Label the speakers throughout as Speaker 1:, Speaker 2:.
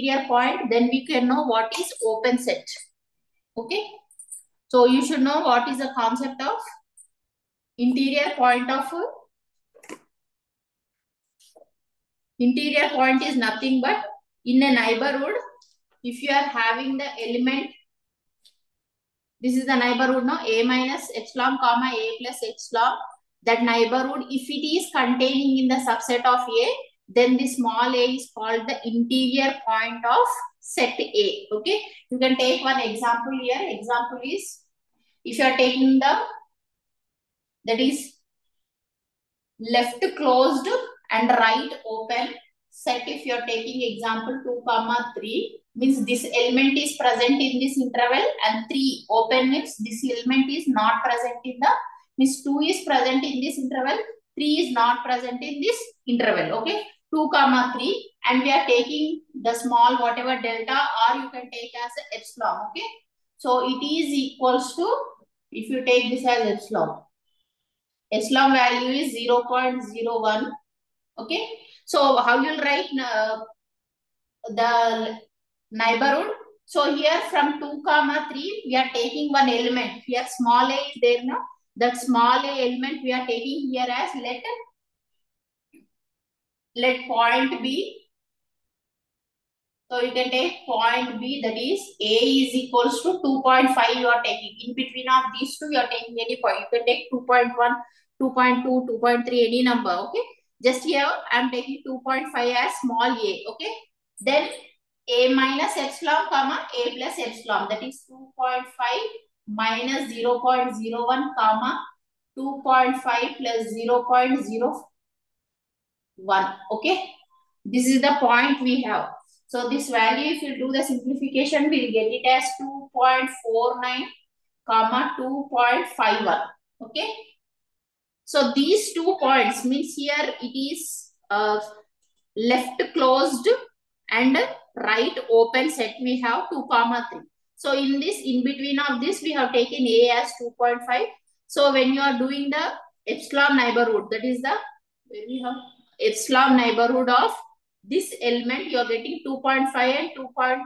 Speaker 1: interior point, then we can know what is open set. Okay. So you should know what is the concept of interior point of interior point is nothing but in a neighborhood, if you are having the element, this is the neighborhood now, a minus epsilon comma a plus epsilon, that neighborhood, if it is containing in the subset of A, then the small a is called the interior point of set A. Okay. You can take one example here. Example is, if you are taking the, that is left closed and right open set, if you are taking example 2 comma 3, means this element is present in this interval, and 3 open means this element is not present in the, means 2 is present in this interval, 3 is not present in this interval. Okay. 2 comma 3, and we are taking the small whatever delta, or you can take as epsilon. Okay. So it is equals to, if you take this as epsilon value is 0.01. Okay. So how you'll write the neighborhood? So here from 2 comma 3, we are taking one element. Here small a is there now. That small a element we are taking here as let point B. So you can take point B, that is A is equals to 2.5 you are taking. In between of these two, you are taking any point. You can take 2.1, 2.2, 2.3, any number. Okay. Just here I am taking 2.5 as small a. Okay. Then A minus epsilon comma A plus epsilon, that is 2.5 minus 0.01 comma 2.5 plus 0.01. Okay. This is the point we have. So this value, if you do the simplification, we'll get it as 2.49 comma 2.51. Okay. So these 2 points means here it is left closed and right open set. We have 2 comma 3. So in this, in between of this, we have taken A as 2.5. So when you are doing the epsilon neighborhood, that is the, where we have epsilon neighborhood of this element, you are getting 2.5 and 2.51,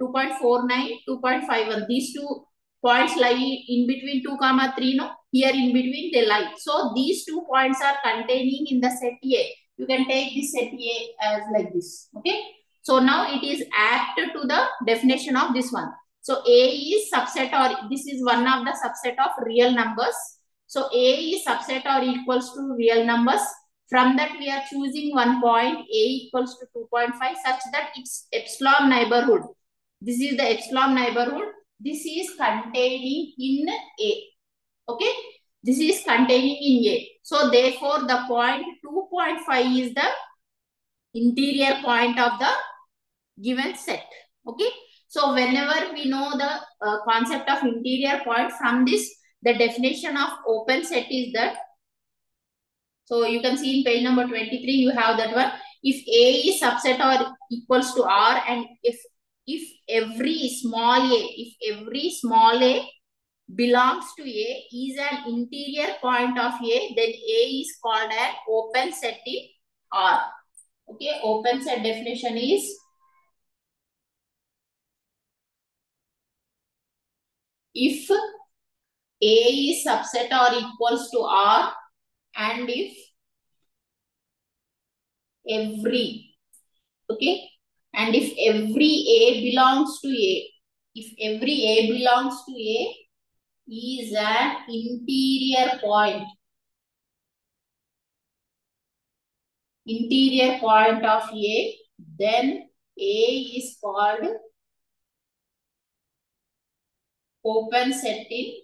Speaker 1: 2.49, 2.51. These 2 points lie in between 2 comma 3. No, here in between they lie. So these 2 points are containing in the set A. You can take this set A as like this. Okay. So now it is apt to the definition of this one. So A is subset, or this is one of the subset of real numbers. So A is subset or equals to real numbers. From that, we are choosing one point, A equals to 2.5, such that its epsilon neighborhood, this is the epsilon neighborhood, this is containing in A. Okay. This is containing in A. So therefore, the point 2.5 is the interior point of the given set. Okay. So whenever we know the concept of interior point, from this, the definition of open set is that, so you can see in page number 23, you have that one. If A is subset or equals to R, and if every small a belongs to A, is an interior point of A, then A is called an open set in R. Okay, open set definition is, if A is subset or equals to R, and if every, okay, and if every A belongs to A, if every A belongs to A is an interior point of A, then A is called open set in,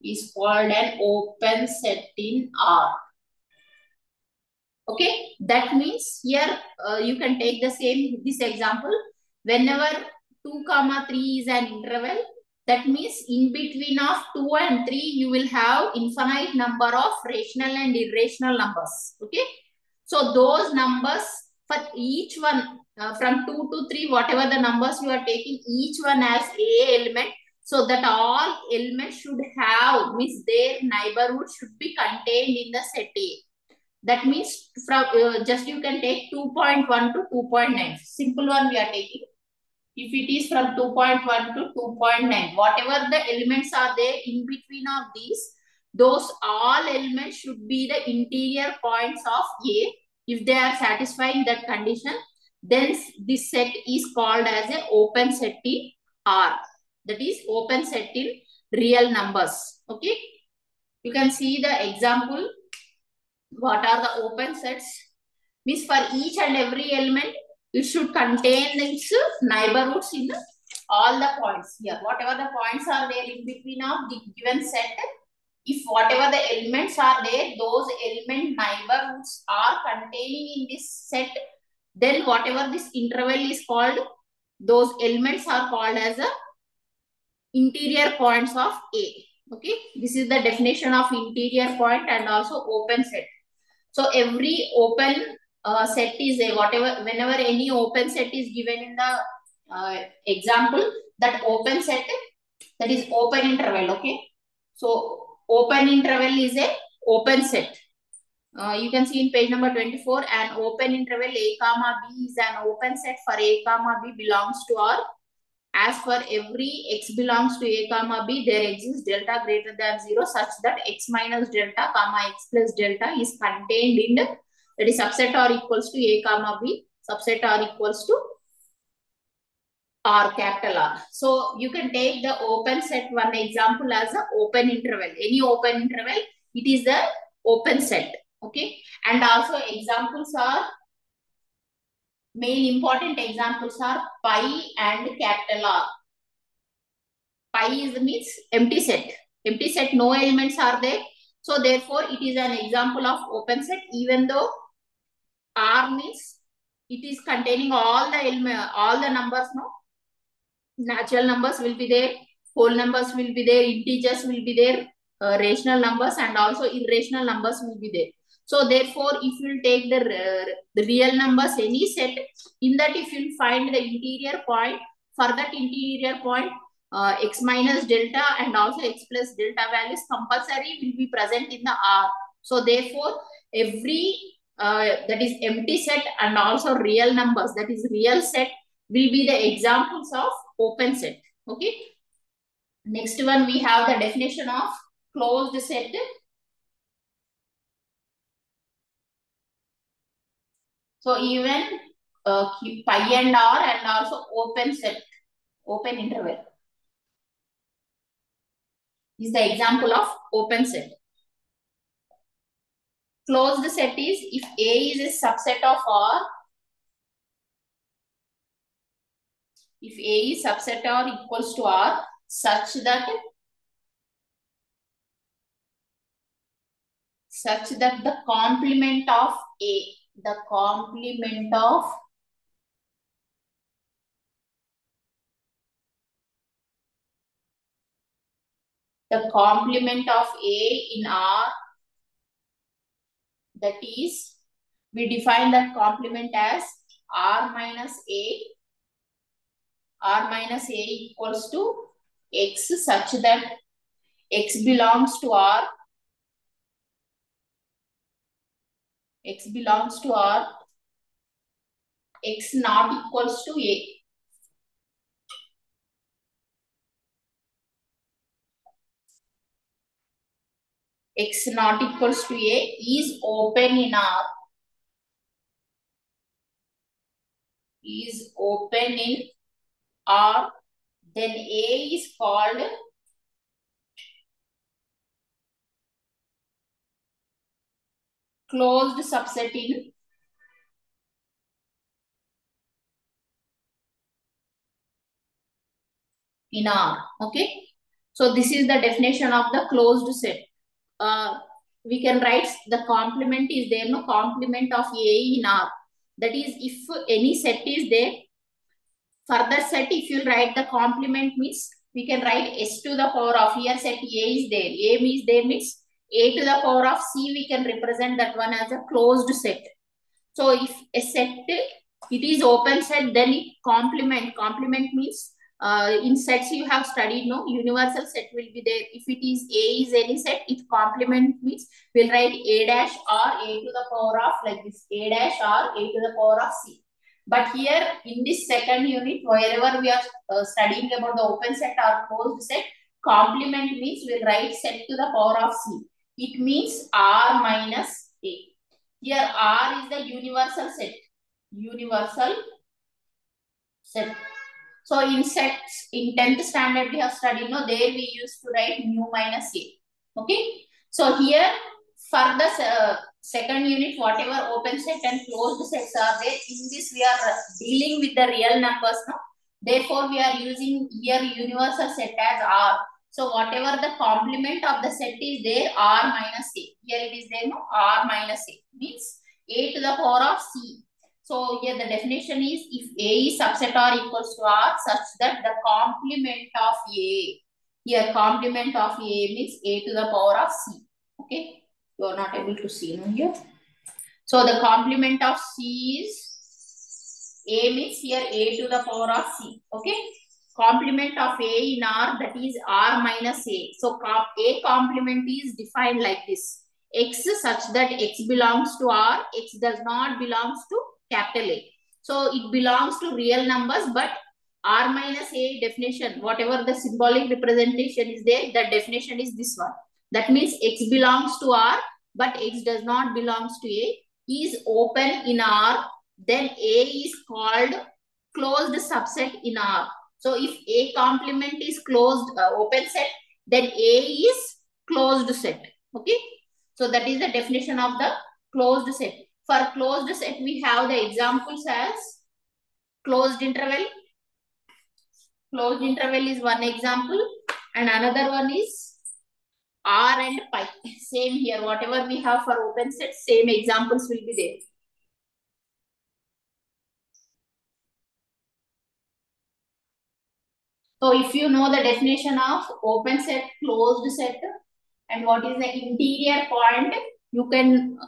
Speaker 1: is called an open set in R. Okay, that means here you can take the same, this example, whenever 2 comma 3 is an interval, that means in between of 2 and 3, you will have infinite number of rational and irrational numbers. Okay. So those numbers, for each one from 2 to 3, whatever the numbers you are taking, each one has A element. So that all elements should have, means their neighborhood should be contained in the set A. That means from just you can take 2.1 to 2.9. Simple one we are taking. If it is from 2.1 to 2.9, whatever the elements are there in between of these, those all elements should be the interior points of A. If they are satisfying that condition, then this set is called as an open set in R. That is open set in real numbers. Okay. You can see the example. What are the open sets? Means for each and every element, it should contain its neighborhoods in all the points here. Whatever the points are there in between of the given set, if whatever the elements are there, those element neighborhoods are containing in this set, then whatever this interval is called, those elements are called as a interior points of A. Okay, this is the definition of interior point and also open set. So every open set is a whatever, whenever any open set is given in the example, that open set, that is open interval. Okay, so open interval is a open set. You can see in page number 24, an open interval A comma B is an open set for A comma B belongs to R. As for every x belongs to A comma B, there exists delta greater than 0 such that x minus delta comma x plus delta is contained in, that is subset R equals to A comma B, subset R equals to R, capital R. So you can take the open set one example as an open interval. Any open interval, it is the open set. Okay. And also examples are, main important examples are pi and capital R. Pi is means empty set. Empty set, no elements are there. So therefore, it is an example of open set, even though R means it is containing all the numbers. No, natural numbers will be there, whole numbers will be there, integers will be there, rational numbers and also irrational numbers will be there. So therefore, if you take the real numbers, any set, in that if you find the interior point, for that interior point, x minus delta and also x plus delta values compulsory will be present in the R. So therefore, every that is empty set and also real numbers, that is real set, will be the examples of open set. Okay. Next one, we have the definition of closed set. So even pi and R and also open set, open interval is the example of open set. Closed set is if A is a subset of R, if A is subset or equals to R, such that the complement of A, the complement of A in R, that is, we define that complement as R minus A equals to X, such that X belongs to R, X not equals to A. X not equals to A is open in R, then A is called closed subset in R. Okay. So this is the definition of the closed set. We can write the complement is there, no, complement of A in R. That is, if any set is there, further set, if you write the complement means, we can write S to the power of, here set A is there. A is there means A to the power of C, we can represent that one as a closed set. So if a set, it is open set, then it complement means in sets you have studied, no, universal set will be there. If it is A is any set, its complement means we'll write A dash or A to the power of like this, A dash or A to the power of C. But here in this second unit, wherever we are studying about the open set or closed set, complement means we'll write set to the power of C. It means R minus A. Here R is the universal set. Universal set. So in sets, in 10th standard we have studied, no, there we used to write mu minus A. Okay. So here for the second unit, whatever open set and closed sets are there, in this we are dealing with the real numbers, no. Therefore, we are using here universal set as R. So whatever the complement of the set is there, R minus A. Here it is there, no, R minus A means A to the power of C. So here the definition is if A is subset or equals to R such that the complement of A. Here complement of A means A to the power of C. Okay. You are not able to see, no, here. So the complement of C is A means here A to the power of C. Okay. Complement of A in R, that is R minus A. So A complement is defined like this. X such that X belongs to R, X does not belongs to capital A. So it belongs to real numbers, but R minus A definition, whatever the symbolic representation is there, the definition is this one. That means X belongs to R, but X does not belongs to A, is open in R, then A is called closed subset in R. So if A complement is closed open set, then A is closed set. Okay. So that is the definition of the closed set. For closed set, we have the examples as closed interval. Closed interval is one example, and another one is R and pi. Same here. Whatever we have for open set, same examples will be there. So if you know the definition of open set, closed set, and what is the interior point, you can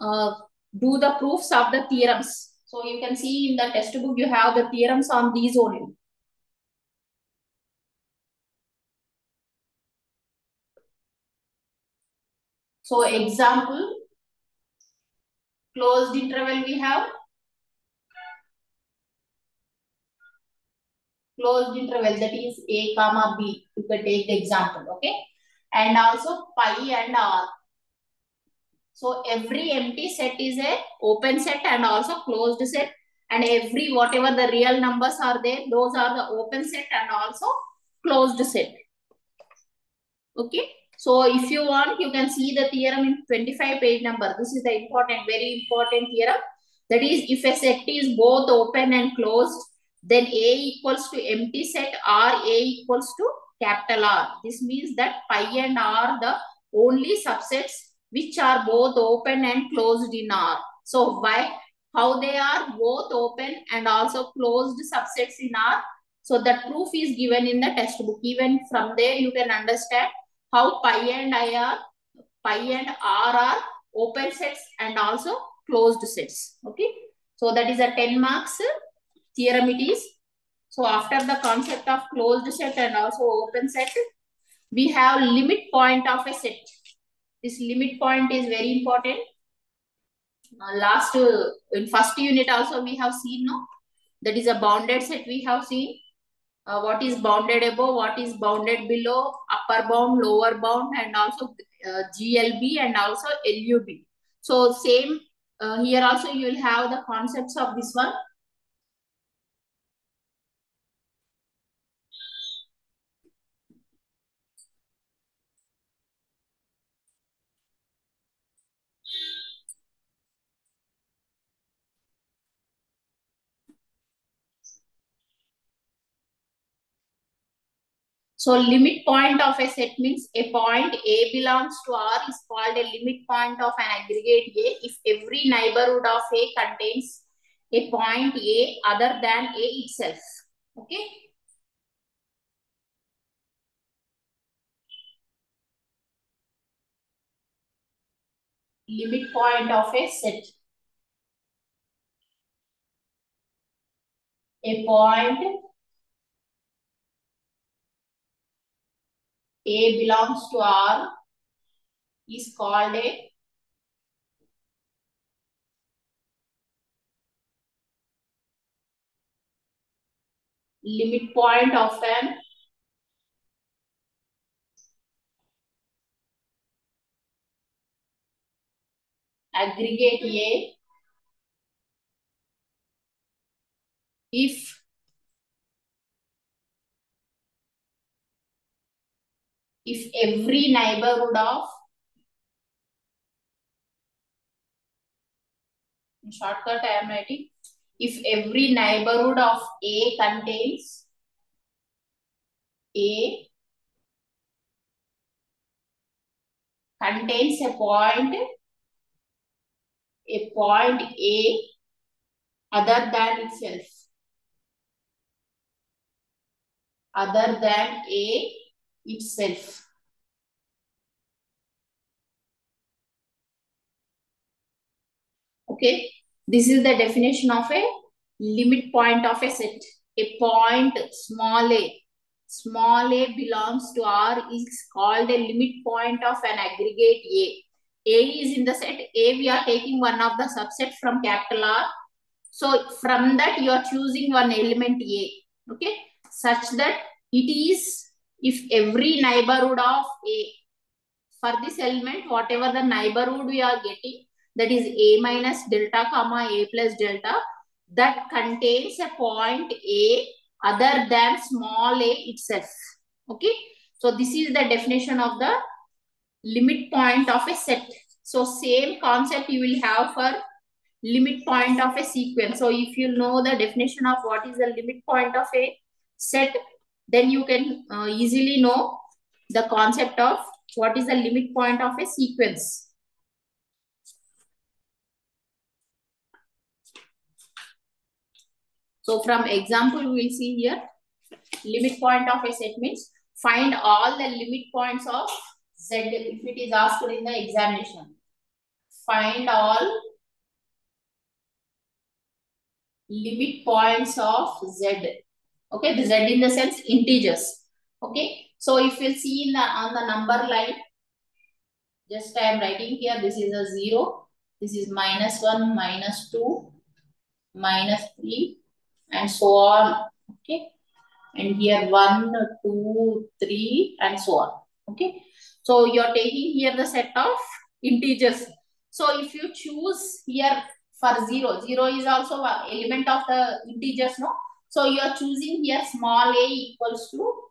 Speaker 1: do the proofs of the theorems. So you can see in the textbook, you have the theorems on these only. So example, closed interval we have. Closed interval, that is A comma B. You can take the example, okay? And also pi and R. So every empty set is a open set and also closed set. And every whatever the real numbers are there, those are the open set and also closed set. Okay. So if you want, you can see the theorem in 25 page number. This is the important, very important theorem. That is, if a set is both open and closed, then A equals to empty set or A equals to capital R. This means that pi and R are the only subsets which are both open and closed in R. So why? How they are both open and also closed subsets in R. So that proof is given in the textbook. Even from there you can understand how pi and R are open sets and also closed sets. Okay. So that is a 10 marks theorem it is. So after the concept of closed set and also open set, we have limit point of a set. This limit point is very important. In first unit also we have seen, no, that is a bounded set we have seen. What is bounded above, what is bounded below, upper bound, lower bound, and also GLB and also LUB. So same here also you will have the concepts of this one. So limit point of a set means a point A belongs to R is called a limit point of an aggregate A if every neighborhood of A contains a point A other than A itself. Okay. Limit point of a set. A point A belongs to R is called a limit point of an aggregate A if every neighborhood of, in shortcut I am writing, if every neighborhood of A contains a point A other than itself, other than A itself. Okay, this is the definition of a limit point of a set. A point small a belongs to R is called a limit point of an aggregate A. A is in the set A, we are taking one of the subset from capital R. So from that you are choosing one element A, okay, such that it is if every neighborhood of A, for this element, whatever the neighborhood we are getting, that is A minus delta comma A plus delta, that contains a point A other than small a itself. Okay. So this is the definition of the limit point of a set. So same concept you will have for limit point of a sequence. So if you know the definition of what is the limit point of a set, then you can easily know the concept of what is the limit point of a sequence. So from example, we will see here, limit point of a set means find all the limit points of Z if it is asked in the examination. Find all limit points of Z. Okay, the Z in the sense integers. Okay, so if you see in the, on the number line, just I am writing here, this is a 0, this is -1, -2, -3, and so on. Okay, and here 1, 2, 3, and so on. Okay, so you are taking here the set of integers. So if you choose here for 0, 0 is also an element of the integers, no? So you are choosing here small a equals to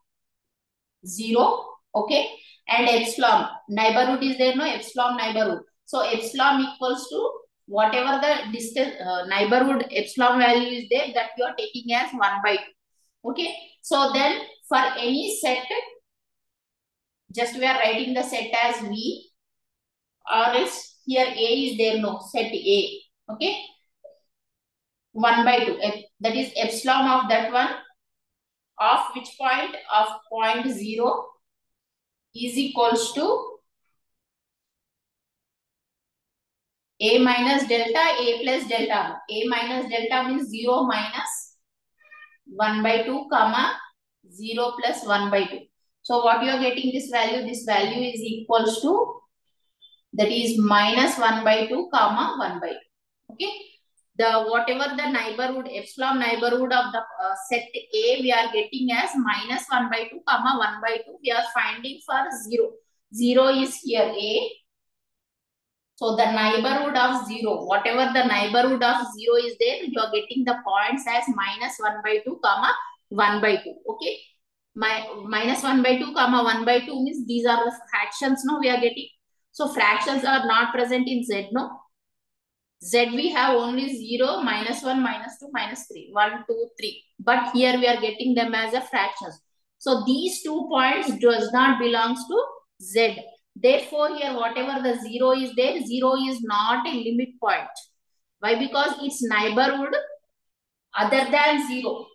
Speaker 1: 0, okay, and epsilon neighborhood is there, no? Epsilon neighborhood. So epsilon equals to whatever the distance neighborhood epsilon value is there, that you are taking as 1/2. Okay, so then for any set, just we are writing the set as V, or else here A is there, no? Set A, okay, 1/2. That is epsilon of that one, of which point? Of point 0 is equals to A minus delta, A plus delta. A minus delta means 0 minus 1/2, comma 0 plus 1/2. So what you are getting this value? This value is equals to, that is -1/2, comma 1/2. Okay. The whatever the neighborhood, epsilon neighborhood of the set A, we are getting as -1/2, comma 1/2. We are finding for 0. 0 is here A. So the neighborhood of 0, whatever the neighborhood of 0 is there, you are getting the points as -1/2, comma 1/2. Okay. -1/2, comma 1/2 means these are the fractions, no? We are getting. So fractions are not present in Z, no? Z we have only 0, -1, -2, -3, 1, 2, 3. But here we are getting them as a fractions. So these 2 points does not belongs to Z. Therefore, here whatever the 0 is there, 0 is not a limit point. Why? Because its neighborhood other than 0.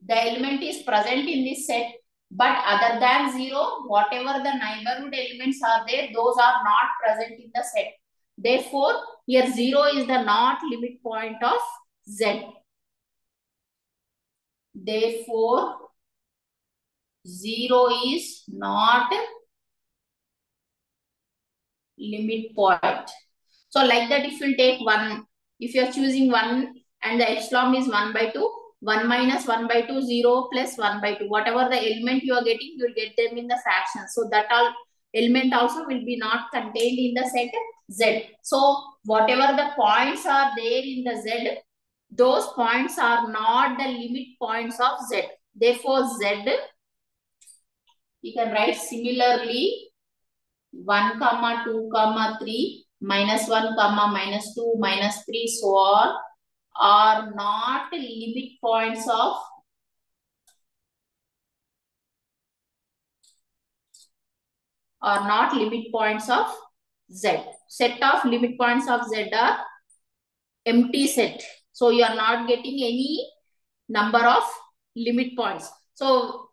Speaker 1: The element is present in this set, but other than 0, whatever the neighborhood elements are there, those are not present in the set. Therefore, here 0 is the not limit point of Z. Therefore, 0 is not limit point. So like that, if you take 1, if you are choosing 1 and the epsilon is 1 by 2, 1 minus 1 by 2, 0 plus 1 by 2. Whatever the element you are getting, you will get them in the fraction. So that all element also will be not contained in the set Z. So whatever the points are there in the Z, those points are not the limit points of Z. Therefore, Z, you can write similarly 1, 2, 3, minus 1, minus 2, minus 3, so on, are not limit points of Z. Set of limit points of Z are empty set. So you are not getting any number of limit points. So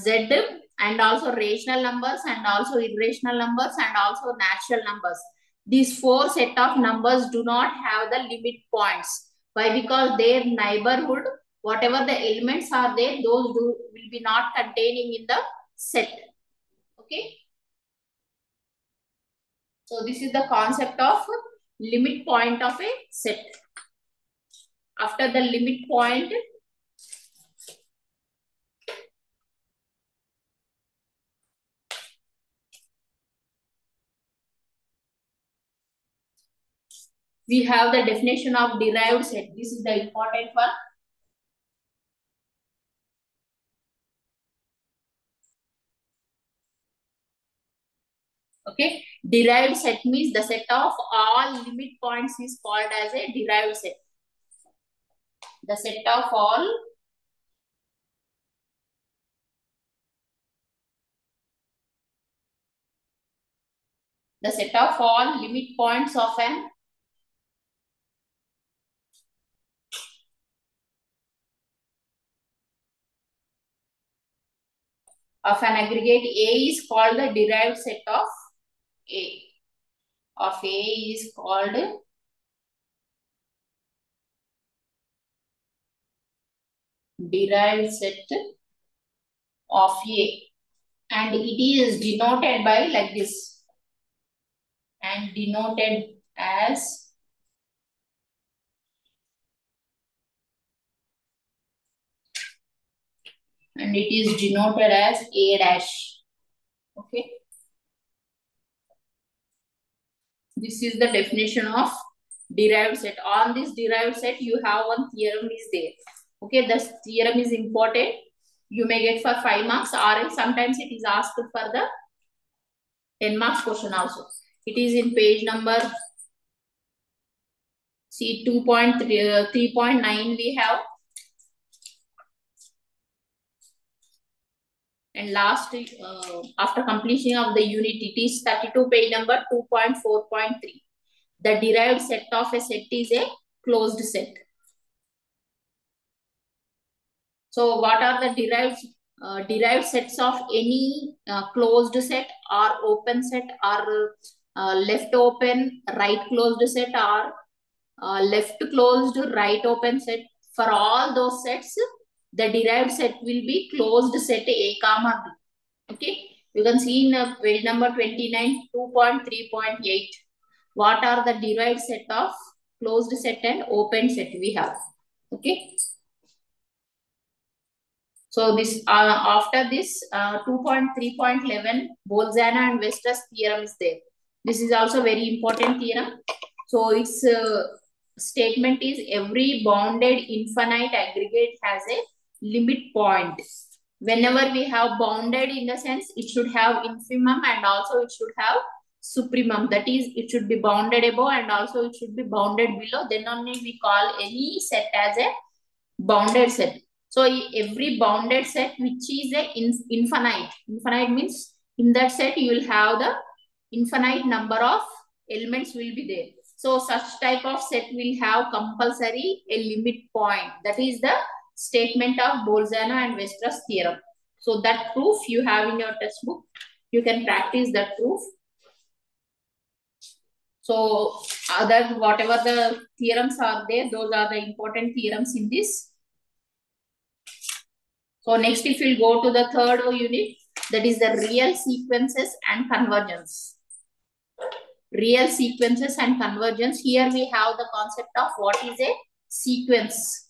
Speaker 1: Z and also rational numbers and also irrational numbers and also natural numbers. These 4 set of numbers do not have the limit points. Why? Because their neighborhood, whatever the elements are there, those will be not containing in the set. Okay. So this is the concept of limit point of a set. After the limit point, we have the definition of derived set. This is the important one. Okay, derived set means the set of all limit points is called as a derived set. The set of all limit points of an aggregate A is called the derived set of A. Of A is called derived set of A, and it is denoted by like this, and denoted as A dash. Okay. This is the definition of derived set. On this derived set, you have one theorem is there. Okay, the theorem is important. You may get for 5 marks, or sometimes it is asked for the 10 marks question also. It is in page number, see 3.9 we have. And last, after completion of the unit, it is 32 page number 2.4.3. The derived set of a set is a closed set. So what are the derived sets of any closed set or open set or left open, right closed set or left closed, right open set? For all those sets, the derived set will be closed set A comma B. Okay. You can see in page number 29, 2.3.8. What are the derived set of closed set and open set we have? Okay. So this after this 2.3.11, Bolzano and Weierstrass theorem is there. This is also very important theorem. So its statement is every bounded infinite aggregate has a limit point. Whenever we have bounded, in the sense it should have infimum and also it should have supremum. That is, it should be bounded above and also it should be bounded below. Then only we call any set as a bounded set. So every bounded set which is a infinite means in that set you will have the infinite number of elements will be there. So such type of set will have compulsory a limit point. That is the statement of Bolzano and Weierstrass theorem. So that proof you have in your textbook. You can practice that proof. So other whatever the theorems are there, those are the important theorems in this. So next, if we'll go to the third unit, that is the real sequences and convergence. Real sequences and convergence. Here we have the concept of what is a sequence.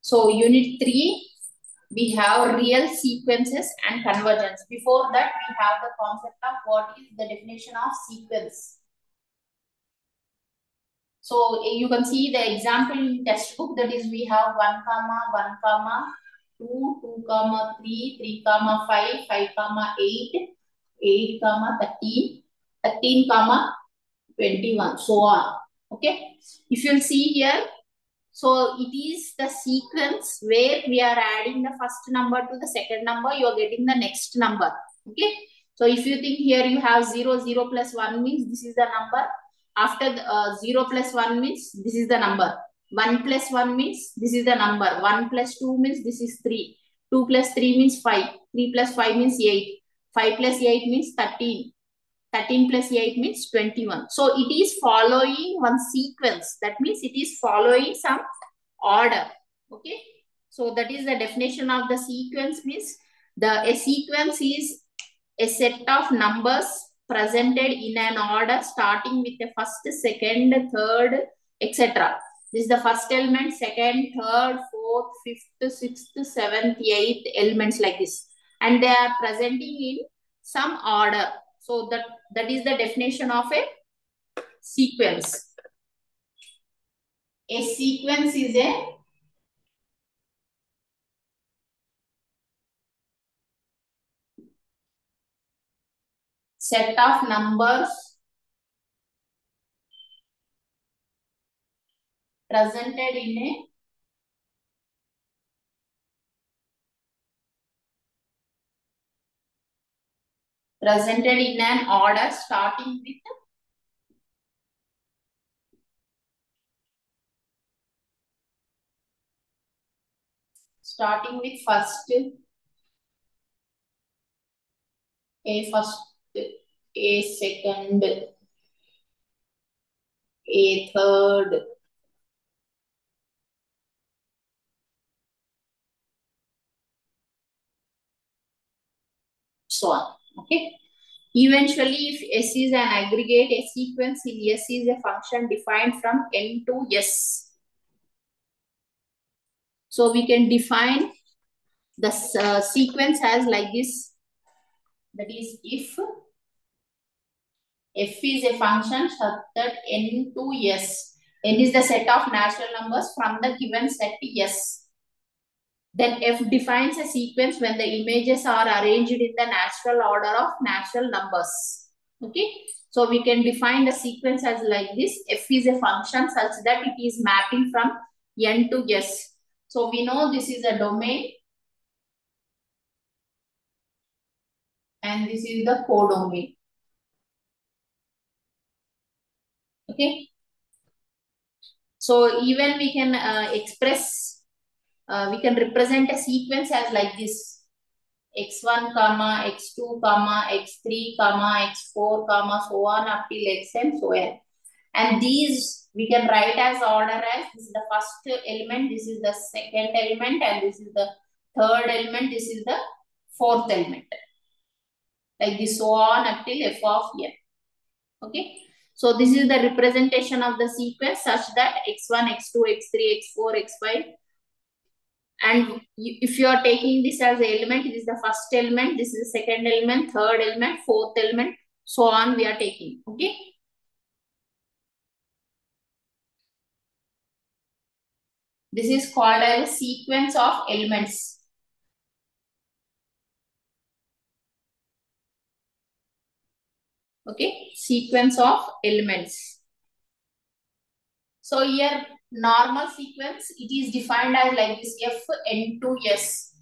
Speaker 1: So unit 3, we have real sequences and convergence. Before that, we have the concept of what is the definition of sequence. So you can see the example in textbook, that is we have 1 comma 1 comma 2, 2 comma 3, 3 comma 5, 5 comma 8, 8 comma 13, 13 comma 21, so on. Okay. If you'll see here, so it is the sequence where we are adding the first number to the second number, you are getting the next number. Okay. So if you think here you have 0, 0 plus 1 means this is the number. After the, 0 plus 1 means this is the number. 1 plus 1 means this is the number. 1 plus 2 means this is 3. 2 plus 3 means 5. 3 plus 5 means 8. 5 plus 8 means 13. 13 plus 8 means 21. So it is following one sequence. That means it is following some order. Okay. So that is the definition of the sequence. Means a sequence is a set of numbers presented in an order starting with the first, second, third, etc. This is the first element, second, third, fourth, fifth, sixth, seventh, eighth elements like this. And they are presenting in some order. So that is the definition of a sequence. A sequence is a set of numbers presented in an order starting with first, a first, a second, a third, so on. Okay. Eventually, if S is an aggregate, a sequence in S is a function defined from N to S. So we can define the sequence as like this. That is, if F is a function such that N to S. N is the set of natural numbers from the given set S. Then F defines a sequence when the images are arranged in the natural order of natural numbers. Okay. So we can define the sequence as like this. F is a function such that it is mapping from N to S. So we know this is a domain. And this is the codomain. Okay. So even we can we can represent a sequence as like this. x1, comma, x2, comma, x3, comma, x4, comma, so on up till xn, so on. And these we can write as order as this is the first element, this is the second element, and this is the third element, this is the fourth element. Like this, so on up till f of n. Okay. So this is the representation of the sequence such that x1, x2, x3, x4, x5. And if you are taking this as an element, this is the first element, this is the second element, third element, fourth element, so on we are taking. Okay. This is called as a sequence of elements. Okay. Sequence of elements. So here normal sequence, it is defined as like this f n to s.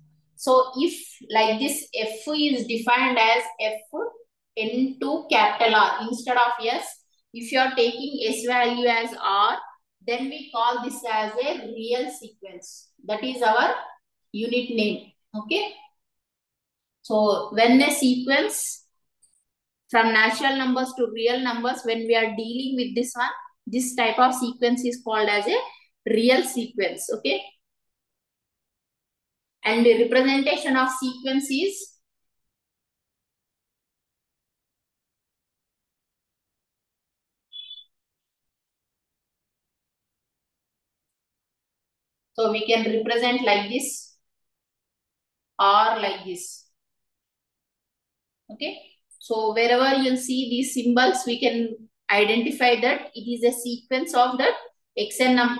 Speaker 1: So if like this, F is defined as F into capital R instead of S. If you are taking S value as R, then we call this as a real sequence. That is our unit name. Okay. So when a sequence from natural numbers to real numbers, when we are dealing with this one, this type of sequence is called as a real sequence. Okay. And the representation of sequence is, so we can represent like this or like this. Okay. So wherever you see these symbols, we can identify that it is a sequence of that xn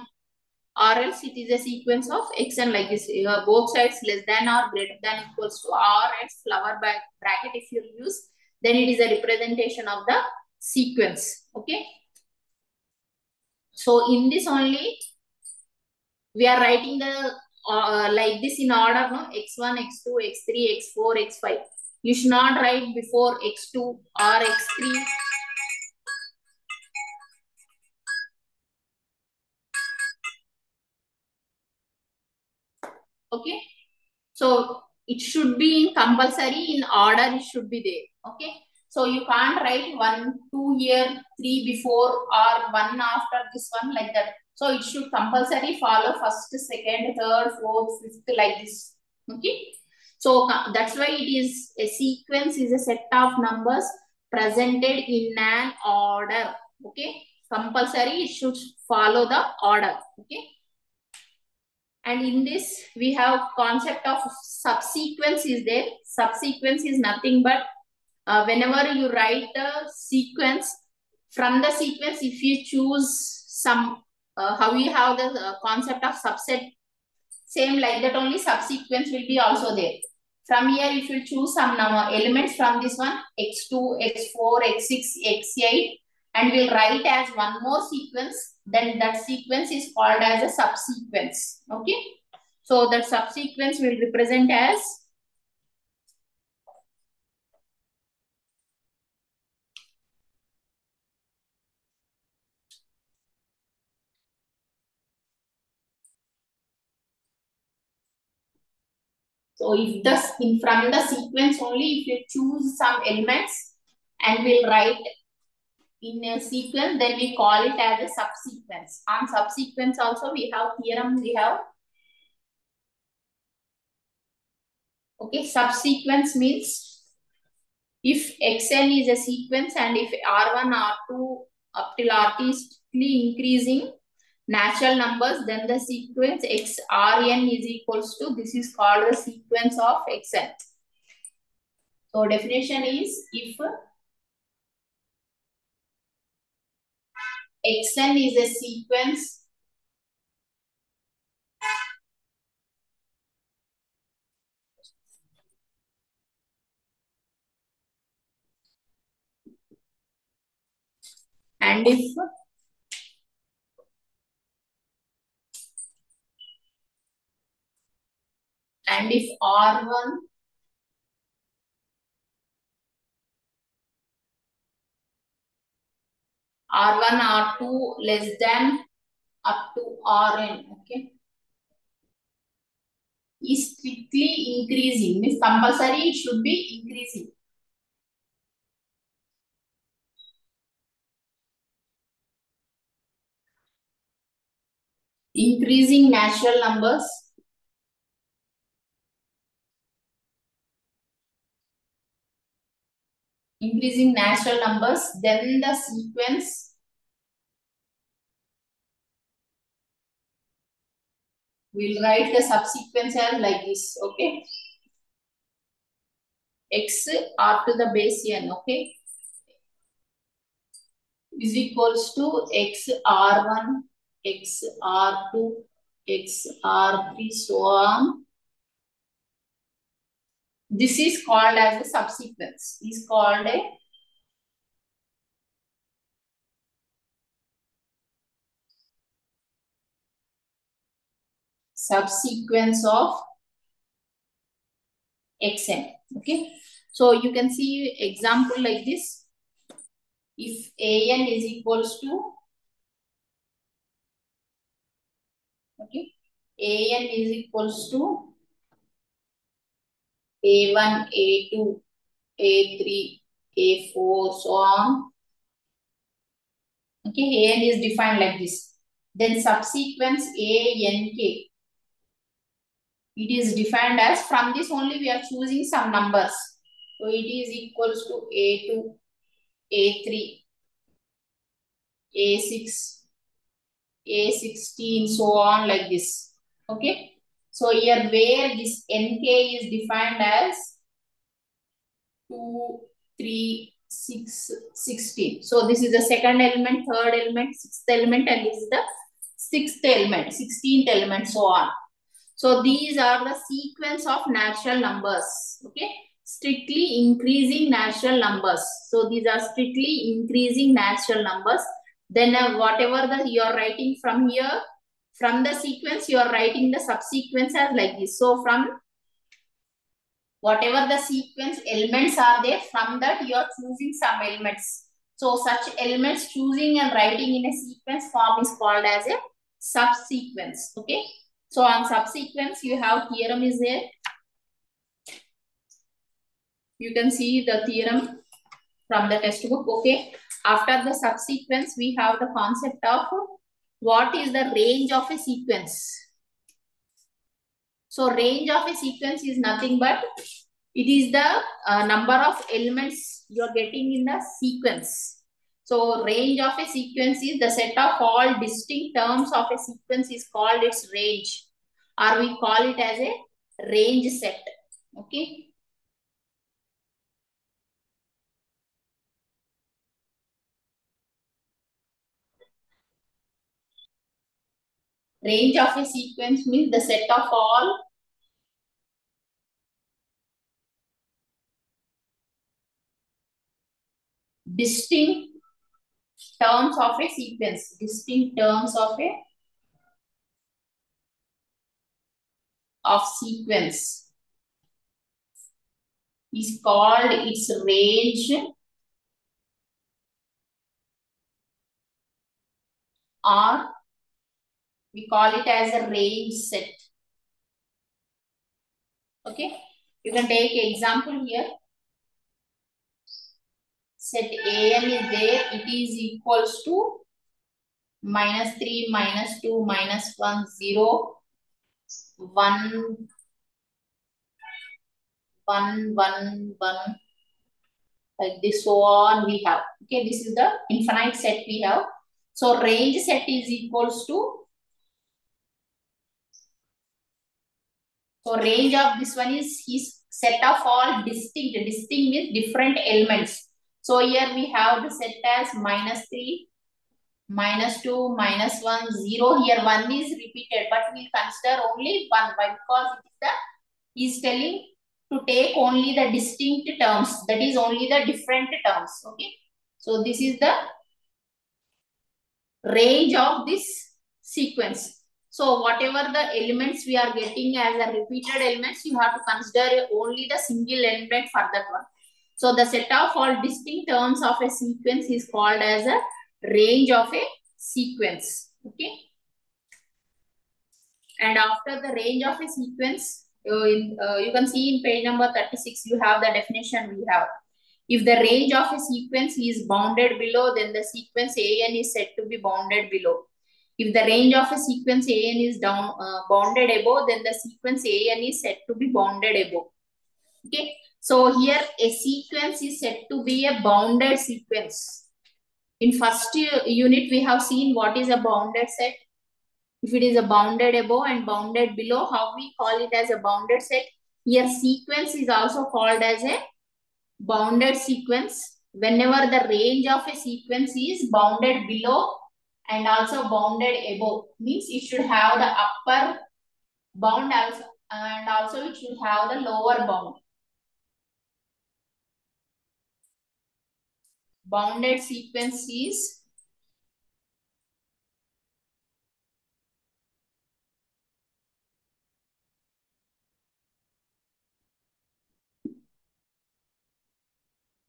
Speaker 1: or else it is a sequence of xn like this. Both sides less than or greater than equals to or else flower bracket if you use, then it is a representation of the sequence. Okay. So in this only, we are writing the like this in order, no? X1, X2, X3, X4, X5. You should not write before X2 or X3. Okay. So it should be in compulsory in order, it should be there. Okay. So you can't write 1, 2 here, 3 before or 1 after this one like that. So it should compulsory follow first, second, third, fourth, fifth like this. Okay. So that's why it is a sequence is a set of numbers presented in an order. Okay. Compulsory it should follow the order. Okay. And in this, we have concept of subsequence is there. Subsequence is nothing but whenever you write a sequence, from the sequence, if you choose some, how you have the concept of subset, same like that only subsequence will be also there. From here, if you choose some elements from this one, x2, x4, x6, x8, and we'll write as one more sequence, then that sequence is called as a subsequence. Okay. So that subsequence will represent as, so if the in from the sequence only, if you choose some elements and we'll write in a sequence, then we call it as a subsequence. On subsequence also we have theorem, we have. Okay, subsequence means if xn is a sequence and if r1, r2 up till rt is increasing natural numbers, then the sequence xrn is equals to, this is called the sequence of xn. So definition is, if xn is a sequence and if r1, r1, r2 less than up to rn, okay, is strictly increasing, means compulsory it should be increasing. Increasing natural numbers, then the sequence will write the subsequence as like this. Okay, x r to the base n, okay, is equals to x r1, x r2, x r3, so on. This is called as a subsequence. Is called a subsequence of xn. Okay. So you can see example like this. If an is equals to, okay, an is equals to a1, a2, a3, a4, so on. Okay, an is defined like this. Then subsequence ank, it is defined as, from this only we are choosing some numbers. So it is equals to a2, a3, a6, a16, so on like this. Okay. So here where this nk is defined as 2, 3, 6, 16. So this is the second element, third element, sixth element, and this is the sixth element, 16th element, so on. So these are the sequence of natural numbers. Okay. Strictly increasing natural numbers. So these are strictly increasing natural numbers. Then whatever you are writing from here, from the sequence, you are writing the subsequence as like this. So from whatever the sequence elements are there, from that you are choosing some elements. So such elements choosing and writing in a sequence form is called as a subsequence. Okay. So on subsequence, you have theorem is there. You can see the theorem from the textbook. Okay. After the subsequence, we have the concept of what is the range of a sequence. So range of a sequence is nothing but it is the number of elements you are getting in the sequence. So range of a sequence is the set of all distinct terms of a sequence is called its range, or we call it as a range set. Okay. Range of a sequence means the set of all distinct terms of a sequence. Distinct terms of sequence is called its range, or we call it as a range set. Okay. You can take example here. Set an is there. It is equals to -3, -2, -1, 0, 1, 1, 1, 1, like this, so on we have. Okay, this is the infinite set we have. So range set is equals to, so range of this one is his set of all distinct. Distinct means different elements. So here we have the set as -3, -2, -1, 0. Here 1 is repeated, but we'll consider only 1. Why? Because it is the, he's telling to take only the distinct terms. That is only the different terms. Okay. So this is the range of this sequence. So whatever the elements we are getting as a repeated elements, you have to consider only the single element for that one. So the set of all distinct terms of a sequence is called as a range of a sequence. Okay. And after the range of a sequence, you can see in page number 36, you have the definition we have. If the range of a sequence is bounded below, then the sequence an is said to be bounded below. If the range of a sequence an is bounded above, then the sequence an is said to be bounded above. Okay. So here a sequence is said to be a bounded sequence. In first unit, we have seen what is a bounded set. If it is a bounded above and bounded below, how we call it as a bounded set. Here sequence is also called as a bounded sequence. Whenever the range of a sequence is bounded below and also bounded above, means it should have the upper bound also, and also it should have the lower bound. Bounded sequence is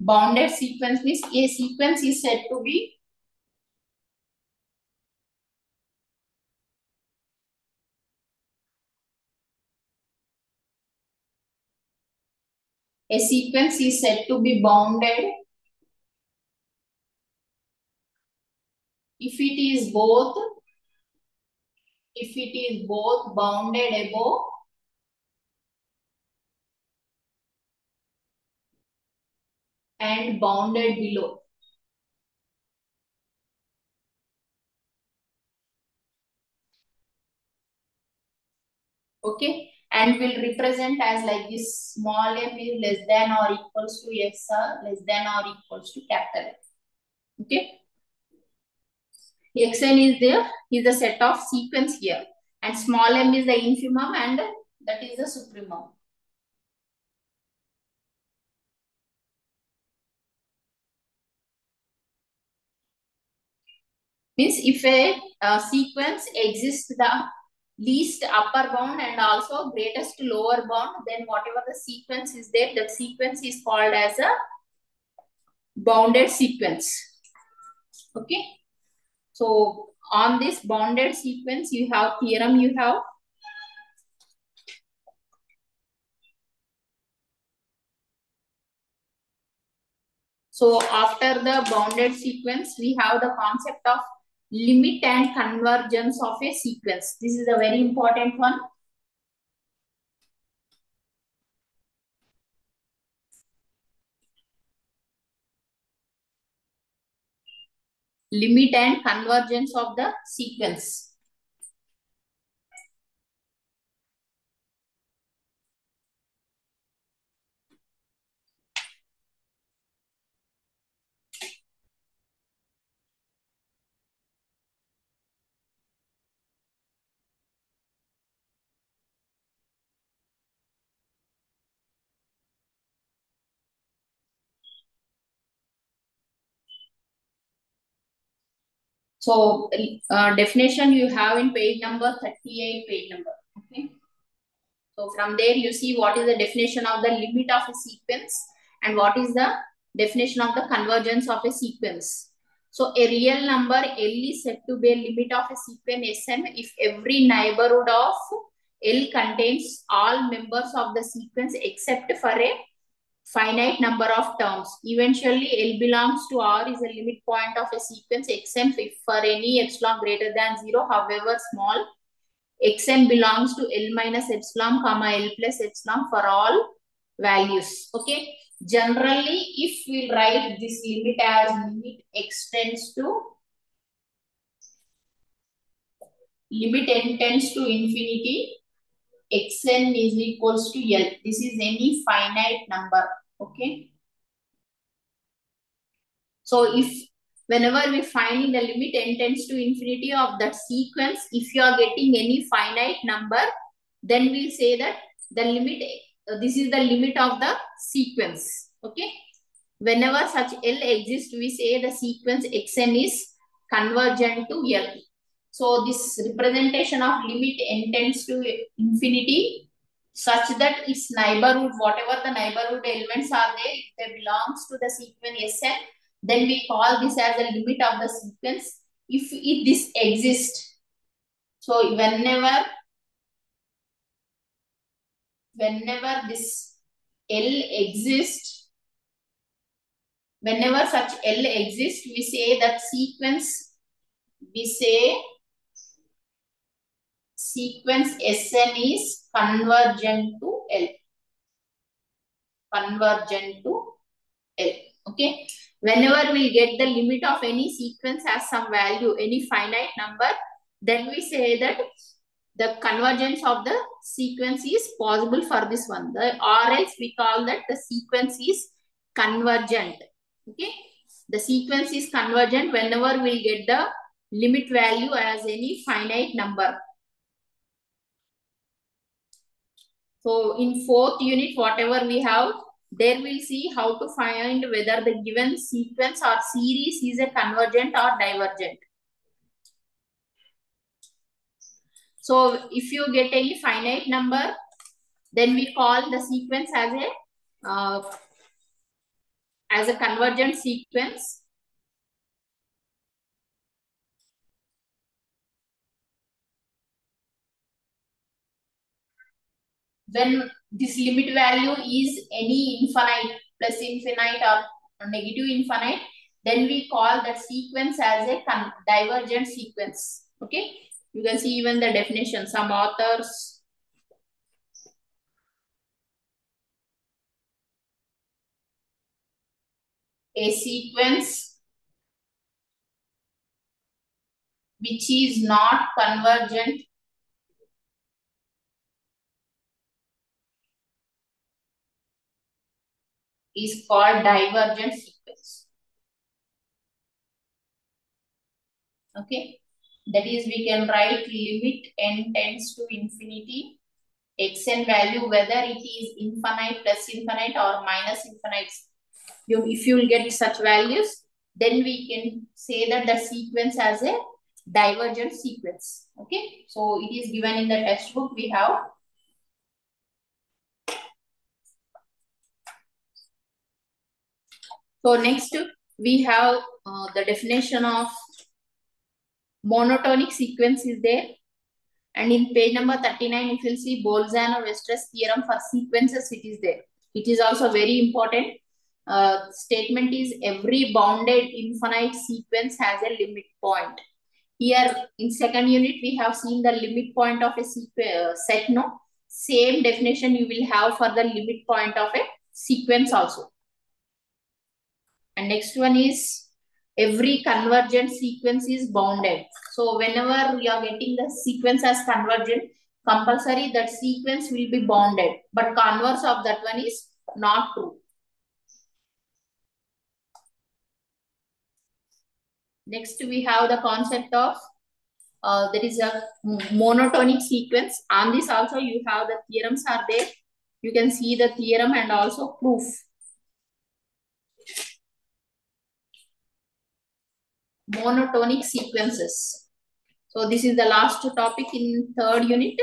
Speaker 1: Bounded sequence means a sequence is said to be bounded if it is both bounded above and bounded below. Okay, and will represent as like this: small m is less than or equals to s or less than or equals to capital F. Okay, xn is there, is the set of sequence here, and small m is the infimum and that is the supremum. Means if a sequence exists the least upper bound and also greatest lower bound, then whatever the sequence is there, that sequence is called as a bounded sequence. Okay. So on this bounded sequence, you have theorem, you have so after the bounded sequence, we have the concept of limit and convergence of a sequence. This is a very important one. Limit and convergence of the sequence. So definition you have in page number 38, page number. Okay. So from there you see what is the definition of the limit of a sequence and what is the definition of the convergence of a sequence. So a real number L is said to be a limit of a sequence Sn if every neighborhood of L contains all members of the sequence except for a finite number of terms. Eventually, L belongs to R is a limit point of a sequence Xn if for any epsilon greater than 0, however small. Xn belongs to L minus epsilon, comma L plus epsilon for all values. Okay. Generally, if we write this limit as limit x tends to limit n tends to infinity, Xn is equals to L. This is any finite number. Okay. So if whenever we find the limit n tends to infinity of that sequence, if you are getting any finite number, then we'll say that the limit, this is the limit of the sequence. Okay. Whenever such L exists, we say the sequence Xn is convergent to L. So this representation of limit n tends to infinity such that its neighborhood, whatever the neighborhood elements are there, if they belongs to the sequence Sn, then we call this as a limit of the sequence if this exists. So whenever this L exists, whenever such L exists, we say that sequence Sn is convergent to L. Convergent to L. Okay. Whenever we get the limit of any sequence as some value, any finite number, then we say that the convergence of the sequence is possible for this one. Or else we call that the sequence is convergent. Okay. The sequence is convergent whenever we get the limit value as any finite number. So in fourth unit, whatever we have, there we'll see how to find whether the given sequence or series is a convergent or divergent. So if you get any finite number, then we call the sequence as a as a convergent sequence. When this limit value is any infinite, plus infinite or negative infinite, then we call that sequence as a divergent sequence. Okay, you can see even the definition. Some authors, a sequence which is not convergent is called divergent sequence. Okay, that is, we can write limit n tends to infinity xn value, whether it is infinite, plus infinite or minus infinite. If you will get such values, then we can say that the sequence has a divergent sequence. Okay, so it is given in the textbook we have. So next we have the definition of monotonic sequence is there. And in page number 39, if you'll see Bolzano-Weierstrass theorem for sequences, it is there. It is also very important. Statement is every bounded infinite sequence has a limit point. Here in second unit, we have seen the limit point of a set. No, same definition you will have for the limit point of a sequence also. And next one is every convergent sequence is bounded. So whenever you are getting the sequence as convergent, compulsory that sequence will be bounded. But converse of that one is not true. Next we have the concept of there is a monotonic sequence. On this also you have the theorems are there. You can see the theorem and also proof. Monotonic sequences. So this is the last topic in third unit.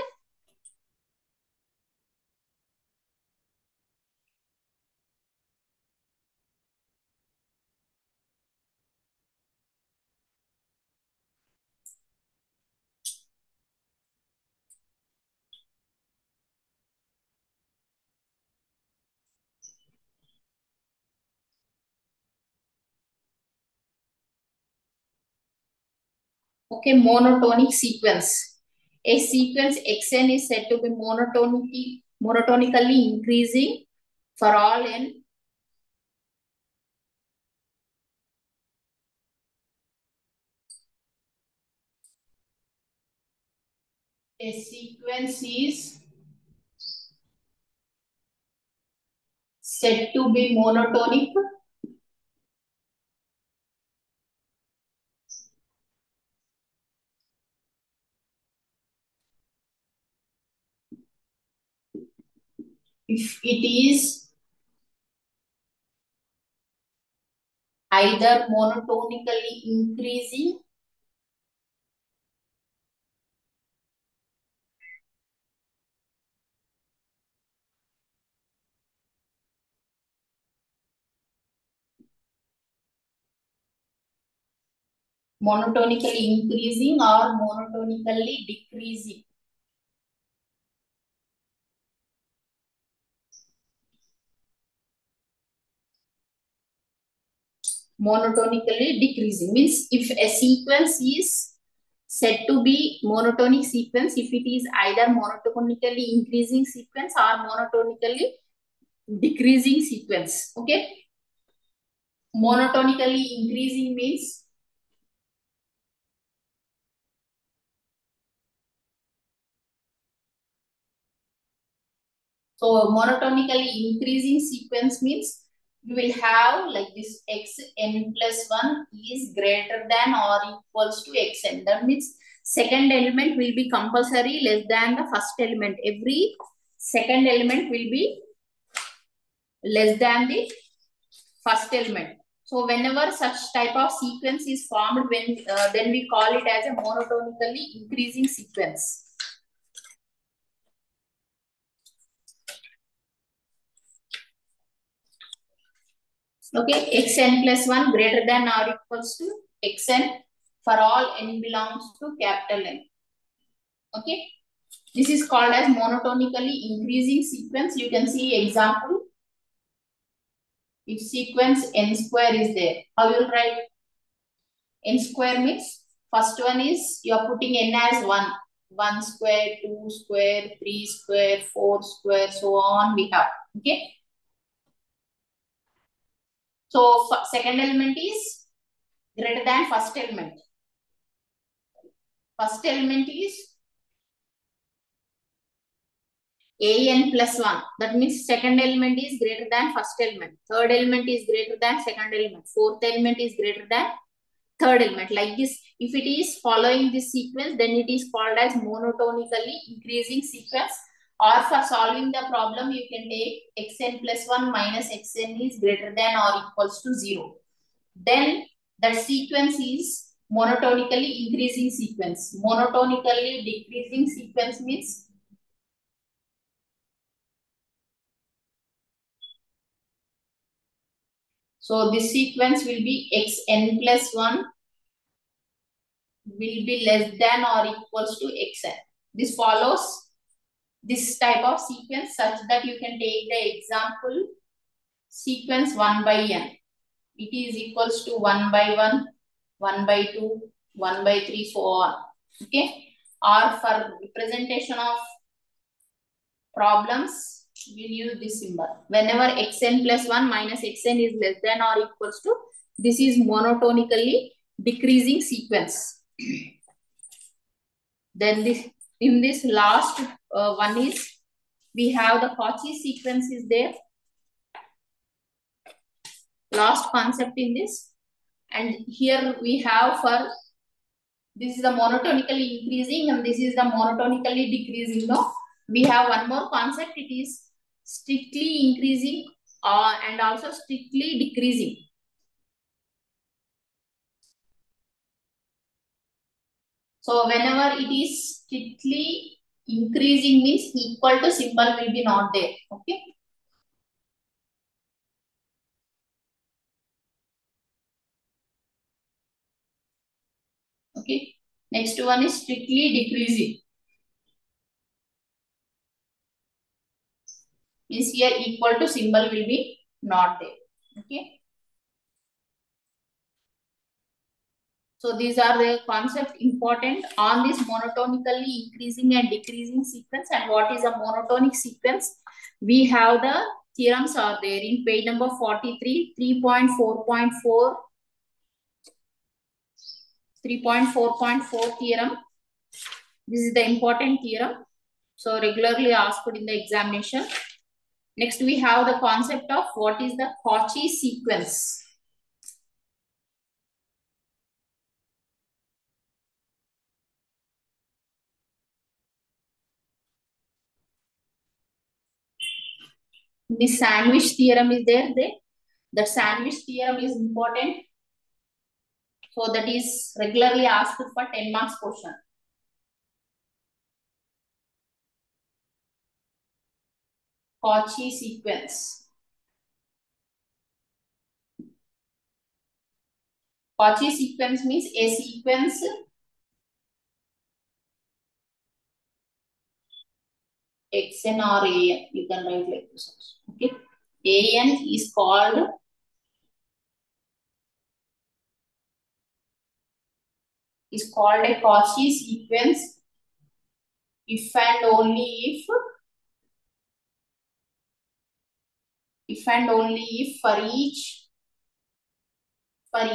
Speaker 1: Okay, monotonic sequence. A sequence xn is said to be monotonically increasing for all n. A sequence is said to be monotonic if it is either monotonically increasing or monotonically decreasing. Monotonically decreasing means if a sequence is said to be monotonic sequence if it is either monotonically increasing sequence or monotonically decreasing sequence. Okay, monotonically increasing means so monotonically increasing sequence means you will have like this xn plus 1 is greater than or equals to xn. That means second element will be compulsory less than the first element. Every second element will be less than the first element. So whenever such type of sequence is formed, then we call it as a monotonically increasing sequence. Okay, xn plus 1 greater than or equals to xn for all n belongs to capital N. Okay, this is called as monotonically increasing sequence. You can see example. If sequence n square is there, how you will write? N square means first one is you are putting n as 1. 1 square, 2 square, 3 square, 4 square, so on we have. Okay. So second element is greater than first element. First element is an plus 1. That means second element is greater than first element. Third element is greater than second element. Fourth element is greater than third element. Like this, if it is following this sequence, then it is called as monotonically increasing sequence. Or for solving the problem, you can take xn plus 1 minus xn is greater than or equals to 0. Then that sequence is monotonically increasing sequence. Monotonically decreasing sequence means so this sequence will be xn plus 1 will be less than or equals to xn. This follows this type of sequence such that you can take the example sequence 1 by n. It is equals to 1 by 1, 1 by 2, 1 by 3, so on. Okay. Or for representation of problems, we'll use this symbol. Whenever xn plus 1 minus xn is less than or equals to, this is monotonically decreasing sequence. Then this in this last one is we have the Cauchy sequence is there. Last concept in this, and here we have for this is the monotonically increasing and this is the monotonically decreasing. No, we have one more concept. It is strictly increasing and also strictly decreasing. So whenever it is strictly increasing means equal to symbol will be not there. Okay. Okay. Next one is strictly decreasing. Means here equal to symbol will be not there. Okay. So these are the concepts important on this monotonically increasing and decreasing sequence. And what is a monotonic sequence? We have the theorems are there in page number 43, 3.4.4, 3.4.4 theorem. This is the important theorem. So regularly asked in the examination. Next we have the concept of what is the Cauchy sequence. The sandwich theorem is there. The sandwich theorem is important. So that is regularly asked for 10 marks question. Cauchy sequence. Cauchy sequence means a sequence xn or an. You can write like this also. Okay. An is called a Cauchy sequence if and only if for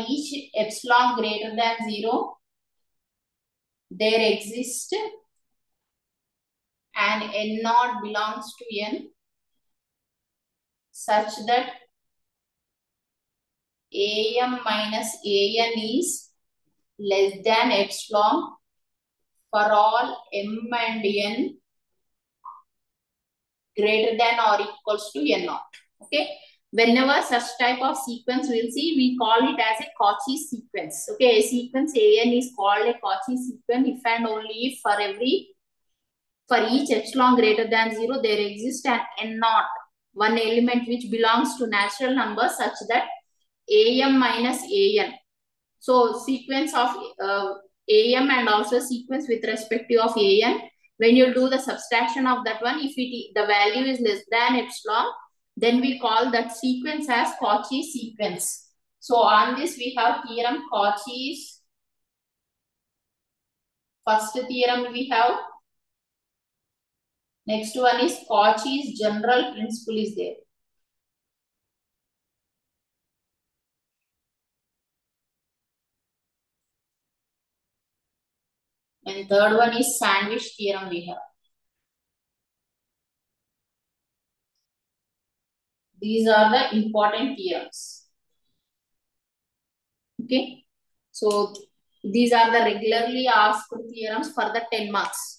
Speaker 1: each epsilon greater than 0 there exists and n naught belongs to n such that am minus an is less than epsilon for all m and n greater than or equals to n naught. Okay. Whenever such type of sequence we'll see, we call it as a Cauchy sequence. Okay. A sequence an is called a Cauchy sequence if and only if for each epsilon greater than 0 there exists an n naught, one element which belongs to natural number such that AM minus AN. So sequence of AM and also sequence with respect to of AN. When you do the subtraction of that one, if the value is less than epsilon, then we call that sequence as Cauchy sequence. So on this we have theorem Cauchy's. First theorem we have. Next one is Cauchy's general principle is there. And third one is sandwich theorem we have. These are the important theorems. Okay. So these are the regularly asked theorems for the 10 marks.